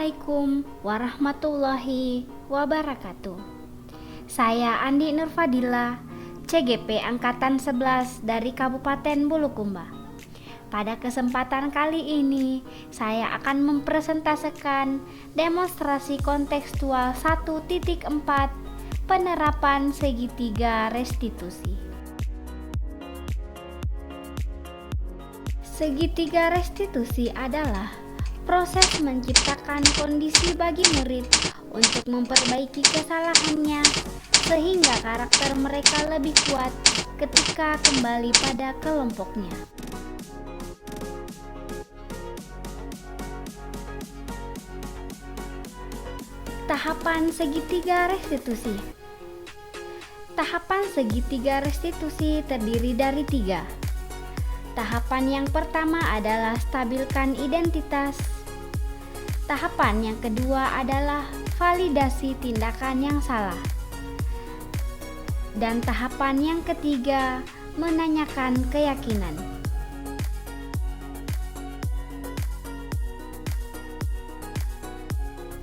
Assalamualaikum warahmatullahi wabarakatuh. Saya Andi Nurfadila, CGP Angkatan 11 dari Kabupaten Bulukumba. Pada kesempatan kali ini, saya akan mempresentasikan demonstrasi kontekstual 1.4 penerapan segitiga restitusi. Segitiga restitusi adalah proses menciptakan kondisi bagi murid untuk memperbaiki kesalahannya sehingga karakter mereka lebih kuat ketika kembali pada kelompoknya. Tahapan segitiga restitusi. Tahapan segitiga restitusi terdiri dari 3. Tahapan yang pertama adalah stabilkan identitas. Tahapan yang kedua adalah validasi tindakan yang salah. Dan tahapan yang ketiga, menanyakan keyakinan.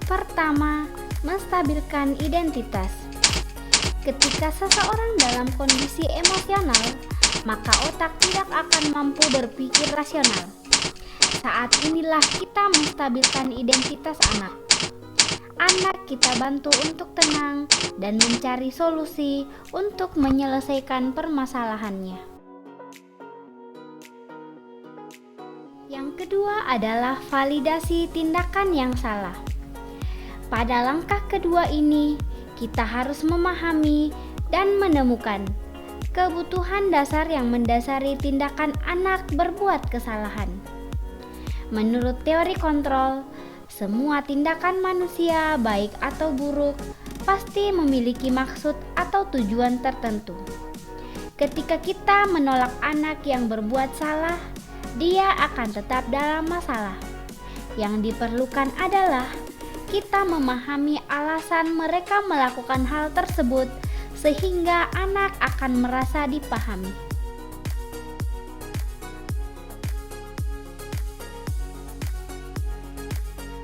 Pertama, menstabilkan identitas. Ketika seseorang dalam kondisi emosional, maka otak tidak akan mampu berpikir rasional. Saat inilah kita menstabilkan identitas anak. Anak kita bantu untuk tenang dan mencari solusi untuk menyelesaikan permasalahannya. Yang kedua adalah validasi tindakan yang salah. Pada langkah kedua ini, kita harus memahami dan menemukan kebutuhan dasar yang mendasari tindakan anak berbuat kesalahan. Menurut teori kontrol, semua tindakan manusia, baik atau buruk, pasti memiliki maksud atau tujuan tertentu. Ketika kita menolak anak yang berbuat salah, dia akan tetap dalam masalah. Yang diperlukan adalah kita memahami alasan mereka melakukan hal tersebut sehingga anak akan merasa dipahami.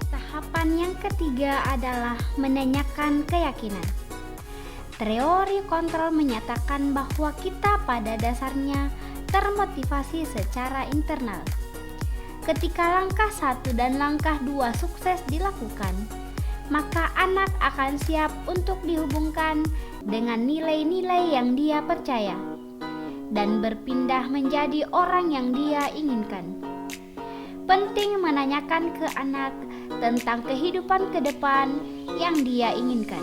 Tahapan yang ketiga adalah menanyakan keyakinan. Teori kontrol menyatakan bahwa kita pada dasarnya termotivasi secara internal. Ketika langkah 1 dan langkah 2 sukses dilakukan, maka anak akan siap untuk dihubungkan dengan nilai-nilai yang dia percaya dan berpindah menjadi orang yang dia inginkan. Penting menanyakan ke anak tentang kehidupan ke depan yang dia inginkan.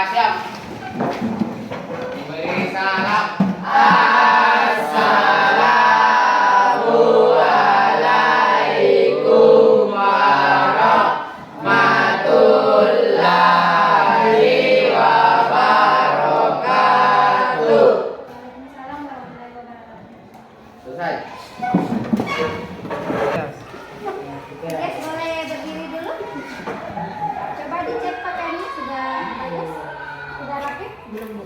Siap. Beri salam. Assalamualaikum warahmatullahi wabarakatuh. Selesai. Yes, boleh berdiri dulu. Coba dicek pakaiannya sudah bagus, sudah rapi? Belum, Bu.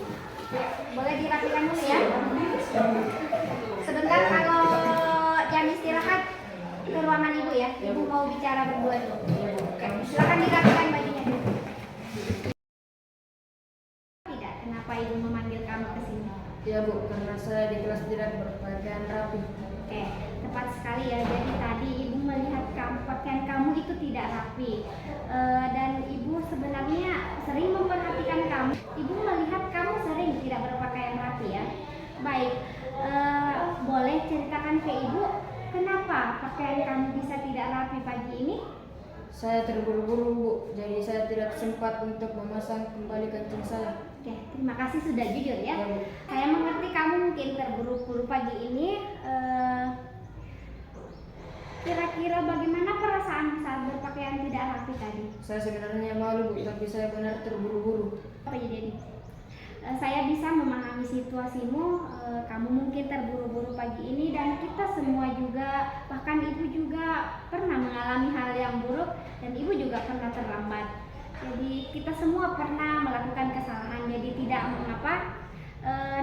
Ya, boleh dirapikan dulu ya. Sebentar, kalau jam istirahat ke ruangan Ibu ya. Ibu mau bicara berdua dulu. Oke, silakan dirapikan bajunya dulu. Tidak, kenapa Ibu memanggil kamu ke sini? Ya Bu, karena saya di kelas tidak berpakaian rapi. Oke, tepat sekali ya. Jadi tadi Ibu melihat pakaian kamu itu tidak rapi, dan Ibu sebenarnya sering memperhatikan kamu. Ibu melihat kamu sering tidak berpakaian rapi ya. Baik, boleh ceritakan ke Ibu kenapa pakaian kamu bisa tidak rapi pagi ini? Saya terburu-buru, Bu, jadi saya tidak sempat untuk memasang kembali kancing saya. Oke, terima kasih sudah jujur ya. Ya, Bu. Saya mengerti kamu mungkin terburu-buru pagi ini. Kira-kira bagaimana perasaan saat berpakaian tidak rapi tadi? Saya sebenarnya malu, Bu, tapi saya benar terburu-buru. Apa jadi? Saya bisa memahami situasimu. Kamu mungkin terburu-buru pagi ini dan kita semua juga, bahkan ibu juga pernah mengalami hal yang buruk dan ibu juga pernah terlambat. Jadi kita semua pernah melakukan kesalahan, jadi tidak mengapa.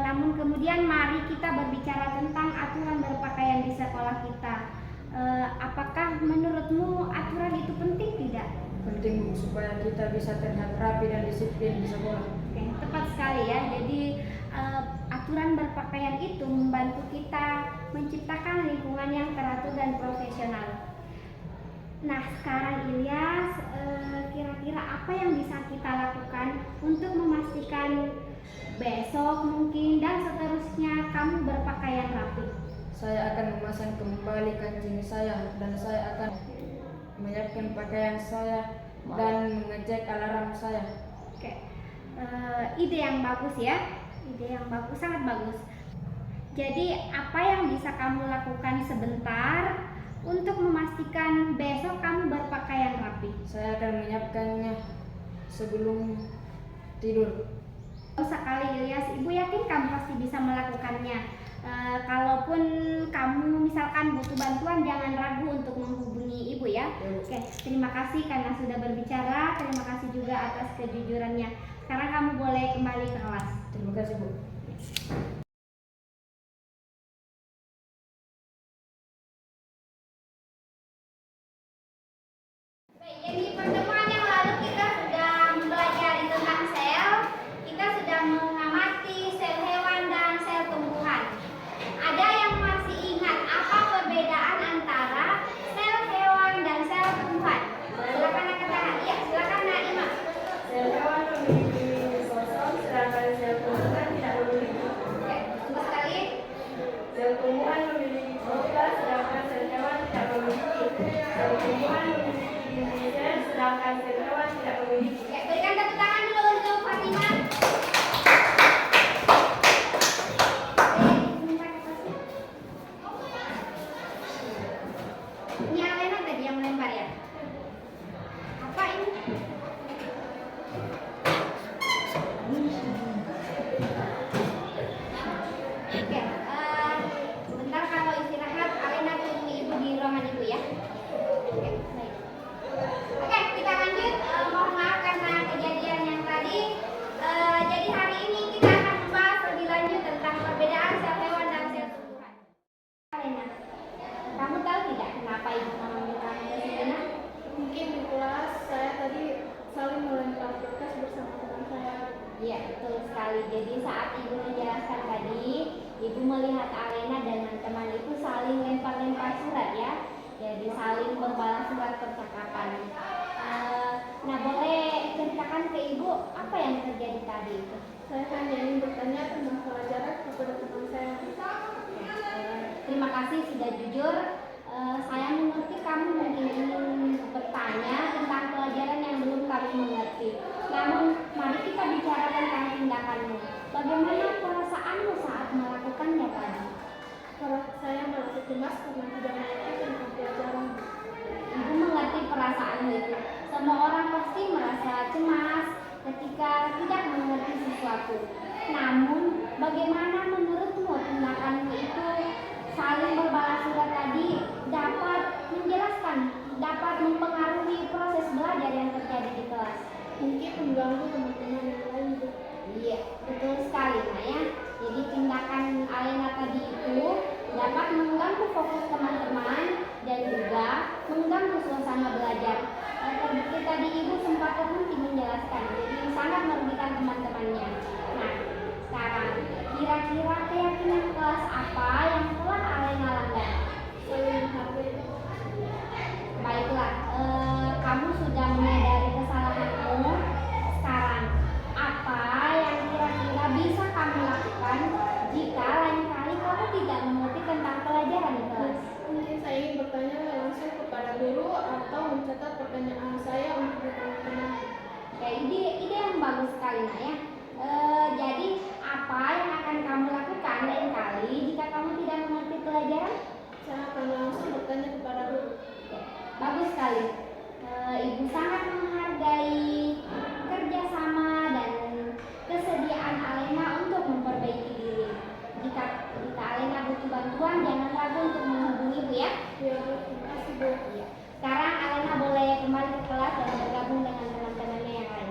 Namun kemudian mari kita berbicara tentang aturan berpakaian di sekolah kita. Apakah menurutmu aturan itu penting tidak? Penting, Bu, supaya kita bisa terlihat rapi dan disiplin di sekolah. Oke, tepat sekali ya. Jadi aturan berpakaian itu membantu kita menciptakan lingkungan yang teratur dan profesional. Nah, sekarang Ilyas, kira-kira apa yang bisa kita lakukan untuk memastikan besok mungkin dan seterusnya kamu berpakaian rapi? Saya akan memasang kembali kancing saya dan saya akan menyiapkan pakaian saya dan mengecek alarm saya. Oke, ide yang bagus ya, ide yang bagus, sangat bagus. Jadi apa yang bisa kamu lakukan sebentar untuk memastikan besok kamu berpakaian rapi? Saya akan menyiapkannya sebelum tidur. Sekali Ilyas, ibu yakin kamu pasti bisa melakukannya. Kalaupun kamu misalkan butuh bantuan, jangan ragu untuk menghubungi ibu ya. Oke, terima kasih karena sudah berbicara. Terima kasih juga atas kejujurannya. Sekarang kamu boleh kembali ke kelas. Terima kasih, Bu. Baik, jadi pertemuan yang lalu kita sudah mempelajari tentang sel. Kita sudah mengamati sel hewan dan sel tumbuhan. Ada yang masih ingat apa perbedaan antara sel hewan dan sel tumbuhan? Silakan angkat tangan. Iya, silakan Naimah. Sel hewan memiliki lisosom, sedangkan sel tumbuhan tidak memiliki. Oke, tunggu sekali. Sel tumbuhan memiliki klorofil, sedangkan sel hewan tidak memiliki. Sel tumbuhan memiliki dinding sel, sedangkan sel hewan tidak memiliki. Oke, berikan tepuk tangan dulu untuk Fatimah. Ini Alena tadi yang melempar ya? Apa ini? Oke, sebentar kalau istirahat, Alena tunggu ibu di ruangan ibu ya. Oke, baik. Oke, kita lanjut. Mohon maaf karena kejadian yang tadi. Jadi hari ini kita akan membahas lebih lanjut tentang perbedaan sel hewan dan sel tumbuhan. Alena, kamu tahu tidak kenapa ibu memanggil kamu ke sini? Mungkin di kelas saya tadi saling melempar kertas bersama teman saya. Iya, betul sekali. Jadi saat ibu menjelaskan tadi, ibu melihat Alena dengan teman itu saling lempar-lempar surat ya. Jadi saling berbalas surat percakapan. Nah, boleh ceritakan ke ibu apa yang terjadi tadi itu? Saya hanya ingin bertanya tentang pelajaran kepada teman saya. Terima kasih sudah jujur. Saya mengerti kamu mungkin ingin bertanya tentang pelajaran yang belum kami mengerti. Namun, mari kita bicara tentang tindakanmu. Bagaimana perasaanmu saat melakukannya tadi? Kalau saya merasa cemas karena tidak mengerti tentang pelajaran. Ibu mengerti perasaanmu itu. Semua orang pasti merasa cemas ketika tidak mengerti sesuatu. Namun, bagaimana menurutmu tindakanmu itu saling berbalas surat tadi dapat menjelaskan, dapat mempengaruhi proses belajar yang terjadi di kelas? Mungkin mengganggu teman-teman yang lain. Iya, betul sekali Naya. Jadi tindakan Alena tadi itu dapat mengganggu fokus teman-teman dan juga mengganggu suasana belajar. Terbukti tadi ibu sempat terhenti menjelaskan, jadi sangat merugikan teman-temannya. Nah, sekarang kira-kira keyakinan kelas apa yang telah Alena langgar? Baiklah, kamu sudah menyadari kesalahanmu. Sekarang, apa yang kira-kira bisa kamu lakukan jika lain kali kamu tidak mengerti tentang pelajaran di kelas? Mungkin saya ingin bertanya langsung kepada guru atau mencatat pertanyaan jangan ragu untuk menghubungi Ibu ya. Ya, Bu. Terima kasih, Bu. Sekarang Alena boleh kembali ke kelas dan bergabung dengan teman-temannya yang lain.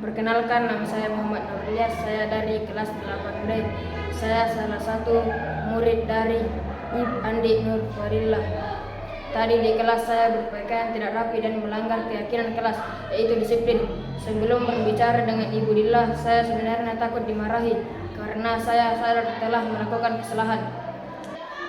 Perkenalkan, nama saya Muhammad Nurilyas, saya dari kelas 8D. Saya salah satu murid dari Ibu Andi Nur Fadillah. Tadi di kelas saya berpakaian tidak rapi dan melanggar keyakinan kelas, yaitu disiplin. Sebelum berbicara dengan Ibu Dillah, saya sebenarnya takut dimarahi karena saya sadar telah melakukan kesalahan.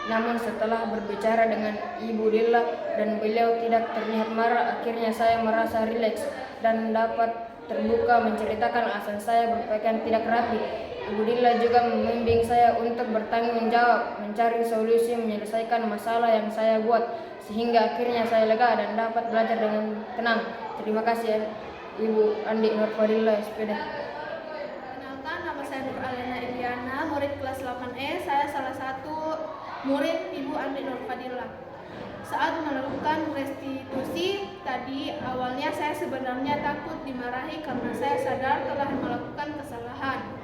Namun setelah berbicara dengan Ibu Dillah dan beliau tidak terlihat marah, akhirnya saya merasa rileks dan dapat terbuka menceritakan alasan saya berpakaian tidak rapi. Ibu Dillah juga membimbing saya untuk bertanggung jawab, mencari solusi menyelesaikan masalah yang saya buat, sehingga akhirnya saya lega dan dapat belajar dengan tenang. Terima kasih Ibu Andi Nur Fadillah SPD. Perkenalkan, nama saya Nur Alena Iliana, murid kelas 8E. Saya salah satu murid Ibu Andi Nur Fadillah. Saat melakukan restitusi tadi, awalnya saya sebenarnya takut dimarahi karena saya sadar telah melakukan kesalahan.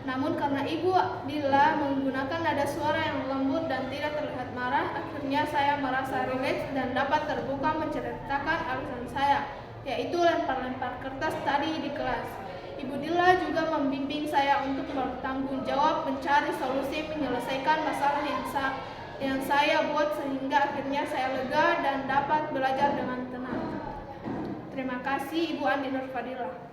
Namun karena Ibu Dillah menggunakan nada suara yang lembut dan tidak terlihat marah, akhirnya saya merasa rileks dan dapat terbuka menceritakan alasan saya, yaitu lempar-lempar kertas tadi di kelas. Ibu Dillah juga membimbing saya untuk bertanggung jawab, mencari solusi menyelesaikan masalah yang saya buat, sehingga akhirnya saya lega dan dapat belajar dengan tenang. Terima kasih Ibu Andi Nur Fadillah.